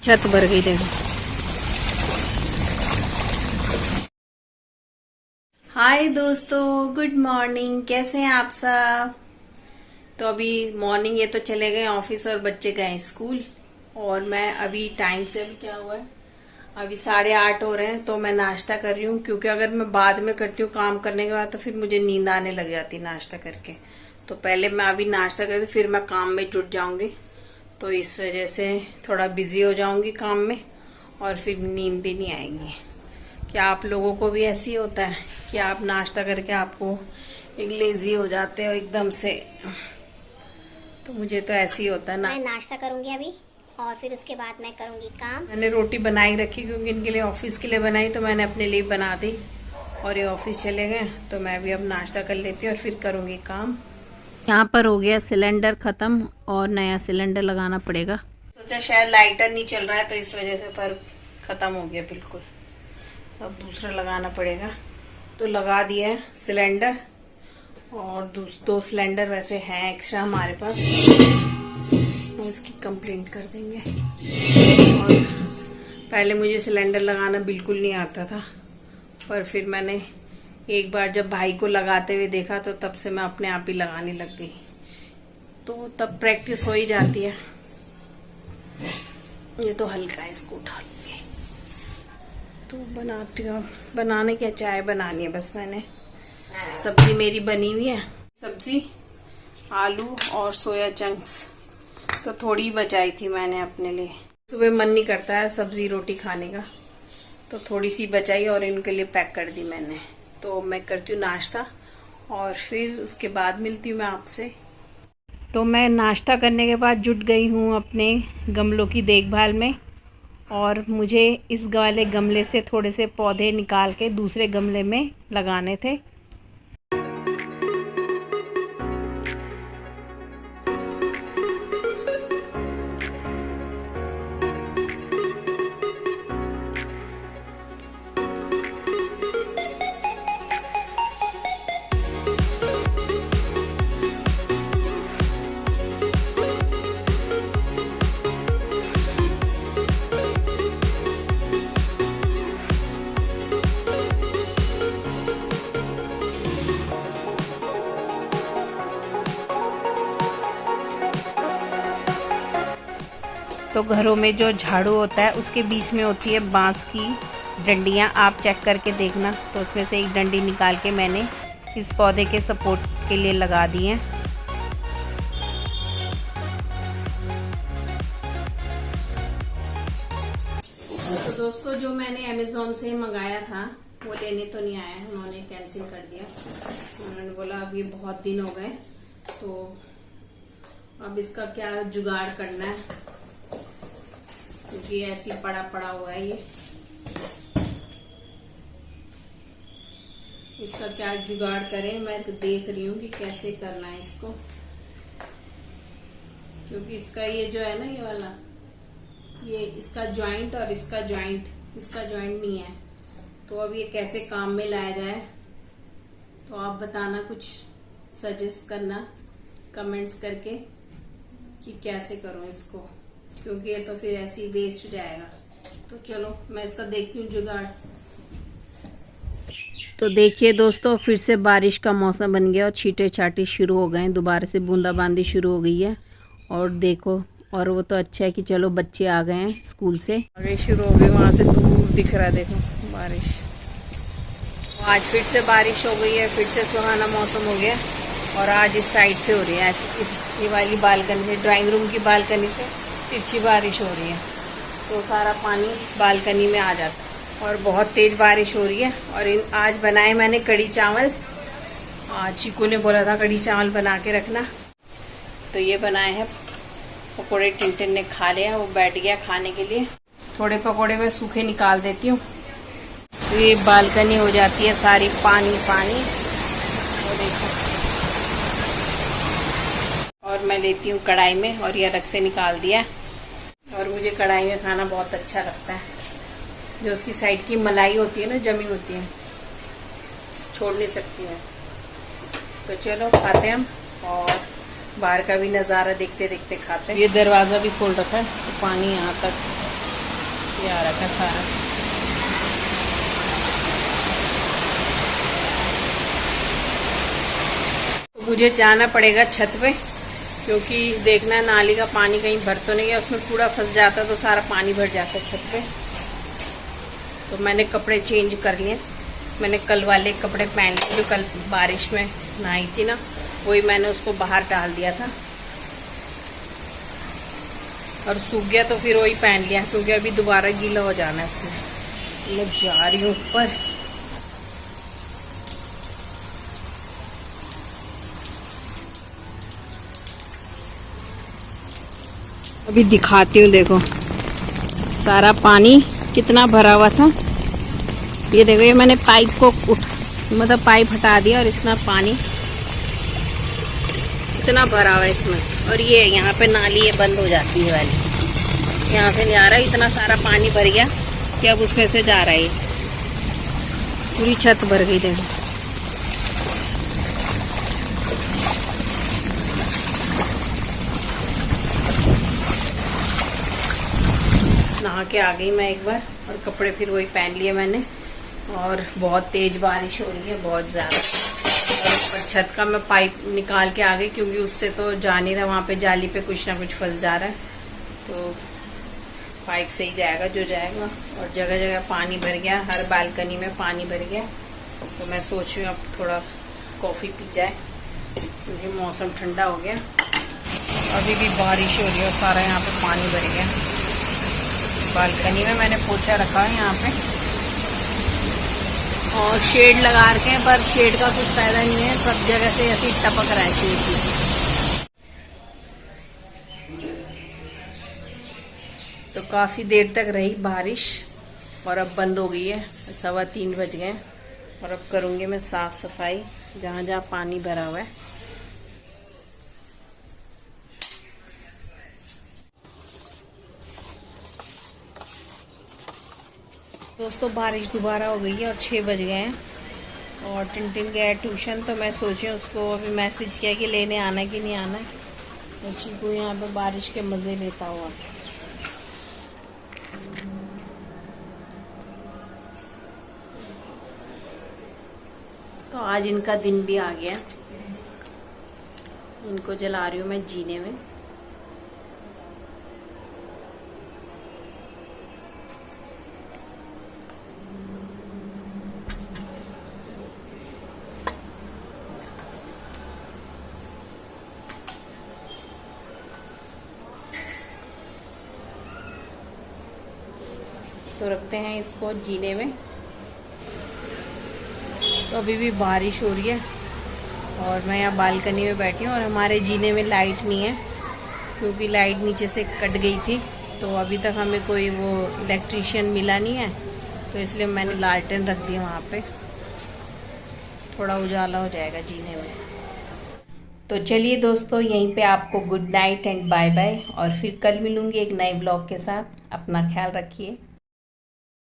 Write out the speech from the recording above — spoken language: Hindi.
छत भर गई देखो। हाय दोस्तों, गुड मॉर्निंग। कैसे हैं आप सब? तो अभी मॉर्निंग, ये तो चले गए ऑफिस और बच्चे गए स्कूल, और मैं अभी टाइम से, अभी क्या हुआ है, अभी 8:30 हो रहे हैं। तो मैं नाश्ता कर रही हूँ, क्योंकि अगर मैं बाद में करती हूँ काम करने के बाद तो फिर मुझे नींद आने लग जाती नाश्ता करके। तो पहले मैं अभी नाश्ता करती, फिर मैं काम में जुट जाऊंगी। तो इस वजह से थोड़ा बिजी हो जाऊंगी काम में, और फिर नींद भी नहीं आएगी। क्या आप लोगों को भी ऐसी होता है कि आप नाश्ता करके आपको एक लेजी हो जाते हो एकदम से? तो मुझे तो ऐसे ही होता है ना। मैं नाश्ता करूंगी अभी, और फिर उसके बाद मैं करूंगी काम। मैंने रोटी बनाई रखी, क्योंकि इनके लिए ऑफिस के लिए बनाई, तो मैंने अपने लिए बना दी, और ये ऑफिस चले गए। तो मैं भी अब नाश्ता कर लेती हूँ और फिर करूँगी काम। यहाँ पर हो गया सिलेंडर ख़त्म, और नया सिलेंडर लगाना पड़ेगा। सोचा शायद लाइटर नहीं चल रहा है तो इस वजह से, पर ख़त्म हो गया बिल्कुल। अब दूसरा लगाना पड़ेगा। तो लगा दिया है सिलेंडर, और दो सिलेंडर वैसे हैं एक्स्ट्रा हमारे पास, तो इसकी कंप्लेंट कर देंगे। और पहले मुझे सिलेंडर लगाना बिल्कुल नहीं आता था, पर फिर मैंने एक बार जब भाई को लगाते हुए देखा तो तब से मैं अपने आप ही लगाने लग गई। तो तब प्रैक्टिस हो ही जाती है। ये तो हल्का है, इसको उठा लूंगी। तो बनाती हूँ, बनाने क्या, चाय बनानी है बस। मैंने सब्जी मेरी बनी हुई है, सब्जी आलू और सोया चंक्स, तो थोड़ी बचाई थी मैंने अपने लिए। सुबह मन नहीं करता है सब्जी रोटी खाने का, तो थोड़ी सी बचाई और इनके लिए पैक कर दी मैंने। तो मैं करती हूँ नाश्ता, और फिर उसके बाद मिलती हूँ मैं आपसे। तो मैं नाश्ता करने के बाद जुट गई हूँ अपने गमलों की देखभाल में, और मुझे इस वाले गमले से थोड़े से पौधे निकाल के दूसरे गमले में लगाने थे। तो घरों में जो झाड़ू होता है उसके बीच में होती है बांस की डंडियाँ, आप चेक करके देखना। तो उसमें से एक डंडी निकाल के मैंने इस पौधे के सपोर्ट के लिए लगा दी है। तो दोस्तों, जो मैंने अमेज़ॉन से मंगाया था वो लेने तो नहीं आया, उन्होंने कैंसिल कर दिया। उन्होंने बोला अब ये बहुत दिन हो गए, तो अब इसका क्या जुगाड़ करना है, क्योंकि ऐसे पड़ा पड़ा हुआ है ये। इसका क्या जुगाड़ करें, मैं देख रही हूँ कि कैसे करना है इसको, क्योंकि इसका ये जो है ना, ये वाला, ये इसका जॉइंट और इसका जॉइंट नहीं है। तो अब ये कैसे काम में लाया जाए, तो आप बताना, कुछ सजेस्ट करना कमेंट्स करके कि कैसे करूं इसको, क्योंकि ये तो फिर ऐसे ही वेस्ट हो जाएगा। तो चलो मैं इसका देखती हूँ जुगाड़। तो देखिए दोस्तों, फिर से बारिश का मौसम बन गया और छींटे छाटे शुरू हो गए, दोबारा से बूंदाबांदी शुरू हो गई है। और देखो, और वो तो अच्छा है कि चलो बच्चे आ गए हैं स्कूल से, आगे शुरू हो गई, वहाँ से दूर दिख रहा है देखो बारिश। आज फिर से बारिश हो गई है, फिर से सुहाना मौसम हो गया, और आज इस साइड से हो रही है, ऐसी ये वाली बालकनी से, ड्राइंग रूम की बालकनी से तिरछी बारिश हो रही है, तो सारा पानी बालकनी में आ जाता है, और बहुत तेज बारिश हो रही है। और आज बनाए मैंने कढ़ी चावल। आज चीकू ने बोला था कढ़ी चावल बना के रखना, तो ये बनाए हैं पकोड़े। टिंटिन ने खा लिया, वो बैठ गया खाने के लिए। थोड़े पकोड़े मैं सूखे निकाल देती हूँ, तो ये बालकनी हो जाती है सारी पानी पानी। और देखो, और मैं लेती हूँ कढ़ाई में, और ये अलग से निकाल दिया। और मुझे कढ़ाई में खाना बहुत अच्छा लगता है, जो उसकी साइड की मलाई होती है ना, जमी होती है, छोड़ नहीं सकती है। तो चलो खाते हैं हम, और बाहर का भी नज़ारा देखते देखते खाते हैं। ये दरवाज़ा भी खोल रखा है, तो पानी यहाँ तक ये आ रखा सारा। मुझे जाना पड़ेगा छत पे, क्योंकि देखना है नाली का पानी कहीं भर तो नहीं है, उसमें कूड़ा फंस जाता तो सारा पानी भर जाता है छत पे। तो मैंने कपड़े चेंज कर लिए। मैंने कल वाले कपड़े पहन लिए जो कल बारिश में नहाई थी ना, वही मैंने उसको बाहर डाल दिया था और सूख गया तो फिर वही पहन लिया, क्योंकि अभी दोबारा गीला हो जाना है उसमें। मैं जा रही हूँ ऊपर। अभी दिखाती हूँ, देखो सारा पानी कितना भरा हुआ था। ये देखो, ये मैंने पाइप को मतलब पाइप हटा दिया और इतना पानी इतना भरा हुआ है इसमें। और ये यहाँ पे नाली ये बंद हो जाती है वाली, यहाँ से नहीं आ रहा है। इतना सारा पानी भर गया कि अब उसमें से जा रहा है, पूरी छत भर गई। देखो नहा के आ गई मैं एक बार, और कपड़े फिर वही पहन लिए मैंने। और बहुत तेज बारिश हो रही है, बहुत ज़्यादा। और छत का मैं पाइप निकाल के आ गई, क्योंकि उससे तो जा नहीं रहा, वहाँ पे जाली पे कुछ ना कुछ फंस जा रहा है। तो पाइप से ही जाएगा जो जाएगा। और जगह जगह पानी भर गया, हर बालकनी में पानी भर गया। तो मैं सोच रही हूँ अब थोड़ा कॉफ़ी पी जाए, क्योंकि मौसम ठंडा हो गया। अभी भी बारिश हो रही है और सारा यहाँ पे पानी भर गया। बालकनी में मैंने पोछा रखा है यहाँ पे, और शेड लगा रखे हैं, पर शेड का कुछ फायदा नहीं है, सब जगह से ऐसी टपक रहा है शेड की। तो काफ़ी देर तक रही बारिश और अब बंद हो गई है। 3:15 बज गए और अब करूँगी मैं साफ़ सफाई जहाँ जहाँ पानी भरा हुआ है। दोस्तों बारिश दोबारा हो गई है और 6 बज गए हैं, और टिन गया है ट्यूशन। तो मैं सोची उसको अभी मैसेज किया कि लेने आना कि नहीं आना है। तो चीकू यहाँ पे बारिश के मज़े लेता हुआ। तो आज इनका दिन भी आ गया, इनको जला रही हूँ मैं जीने में। तो रखते हैं इसको जीने में। तो अभी भी बारिश हो रही है और मैं यहाँ बालकनी में बैठी हूँ, और हमारे जीने में लाइट नहीं है, क्योंकि लाइट नीचे से कट गई थी। तो अभी तक हमें कोई वो इलेक्ट्रीशियन मिला नहीं है, तो इसलिए मैंने लालटेन रख दी वहाँ पे, थोड़ा उजाला हो जाएगा जीने में। तो चलिए दोस्तों, यहीं पे आपको good night and bye bye, और फिर कल मिलूँगी एक नए ब्लॉग के साथ। अपना ख्याल रखिए।